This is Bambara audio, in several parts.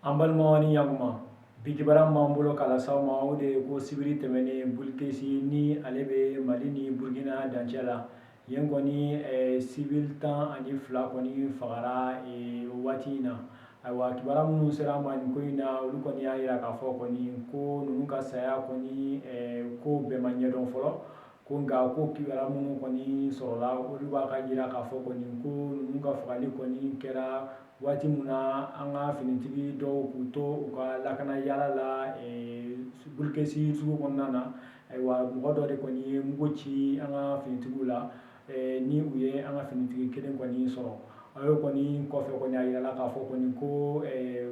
Ambalmawani yaguma bikibara mambulo kala sawma o de ko sibiri tɛmɛnen bulikesi ni ale bɛ Mali ni Burkina dancɛ la yen kɔni civil 12 kɔni fagara waati in na. Ayiwa kibara minnu sera an ma nin ko in na olu kɔni y'a yira k'a fɔ kɔni ko ninnu ka saya kɔni ko bɛɛ ma ɲɛdɔn fɔlɔ ko nka ko kibara minnu kɔni sɔrɔla olu b'a ka yira k'a fɔ kɔni ko ninnu ka fagali kɔni kɛra waati mun na an ka finitigi dɔw k'u to u ka lakana yala la bulikesi sugu kɔnɔna na. Ayiwa mɔgɔ dɔ de kɔni ye mugu ci an ka finitigiw la ni u ye an ka finitigi kelen kɔni sɔrɔ. Ayo kɔni kɔfɛ kɔni a yirala k'a fɔ kɔni ko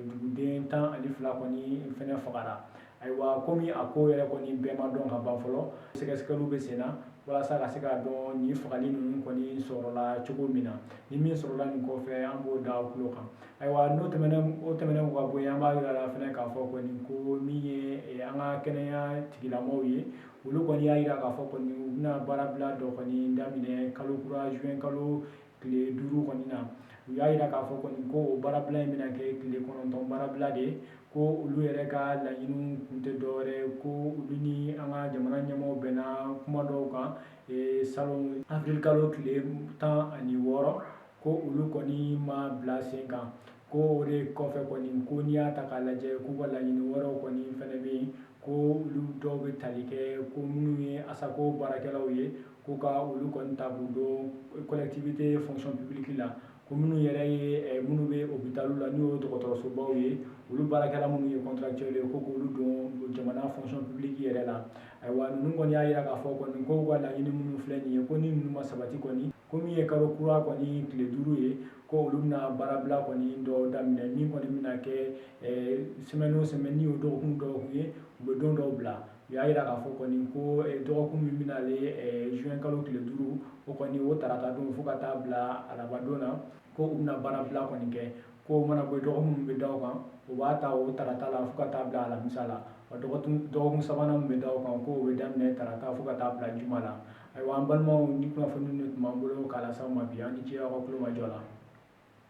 duguden 12 kɔni fɛnɛ fagara. Ayiwa komi a ko yɛrɛ kɔni bɛɛ ma dɔn ka ban fɔlɔ sɛgɛsɛgɛliw bɛ sen na walasa ka se k'a dɔn nin fagali ninnu kɔni sɔrɔla cogo min na. Ni min sɔrɔla nin kɔfɛ an b'o da aw tulo kan. Ayiwa n'o tɛmɛnen ka bɔ yen an b'a yirala fɛnɛ k'a fɔ kɔni ko min ye an ka kɛnɛya tigilamɔgɔw ye olu kɔni y'a yira k'a fɔ kɔni u bɛna baarabila dɔ kɔni daminɛ kalo kura juin kalo tile 5 kɔni na. U y'a yira k'a fɔ kɔni ko o baarabila in bɛna kɛ tile 9 baarabila de ye ko olu yɛrɛ ka laɲiniw kun tɛ dɔwɛrɛ ye ko olu ni an ka jamana ɲɛmɔgɔw bɛnna kuma dɔw kan salon avril kalo tile 16 ko olu kɔni ma bila sen kan ko o de kɔfɛ kɔni ko n'i y'a ta k'a lajɛ k'u ka laɲini wɛrɛw kɔni fɛnɛ bɛ yen ko olu dɔw bɛ tali kɛ ko minnu ye asako baarakɛlaw ye ko ka olu kɔni ta k'u don collectivité fonction publique la ko minnu yɛrɛ ye minnu bɛ hôpitaux la n'o ye dɔgɔtɔrɔsobaw ye olu baarakɛla minnu ye contractuel ye ko k'olu don jamana fonction publique yɛrɛ la. Ayiwa ninnu kɔni y'a yira k'a fɔ kɔni ko u ka laɲini minnu filɛ nin ye ko ni ninnu ma sabati kɔni ko min ye kalo kura kɔni tile 5 ye ko olu bɛna baarabila kɔni dɔ daminɛ min kɔni bɛna kɛ semaine o semaine ni o dɔgɔkun dɔgɔkun ye u bɛ don dɔw bila. U y'a yira k'a fɔ kɔni ko dɔgɔkun min bɛnalen juin kalo tile 5 o kɔni o tarata don fo ka taa bila araba don na ko u bɛna baarabila kɔni kɛ ko mana bɔ dɔgɔkun min bɛ da o kan u b'a ta o tarata la fo ka taa bila alamisa la. Dɔgɔkun sabanan min bɛ da o kan ko o bɛ daminɛ tarata fo ka taa bila juma la. Ayiwa an balimaw ni kunnafoni ninnu tun b'an bolo k'a lase aw ma bi aw ni ce aw ka tulo majɔ la.